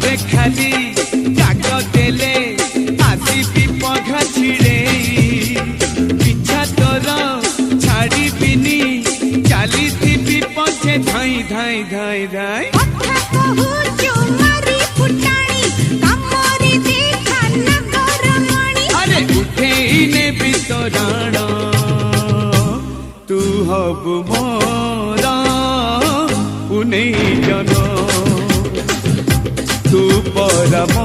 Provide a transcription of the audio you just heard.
घरे खाली जाग देले आसीबी पघा छिड़े पिछा तोर छाड़ी बिनी चाली थी पछे धाई धाई धाई धाई अरे उठे ने भी तो राणा तू हब मोरा उन्हीं जनो तू परम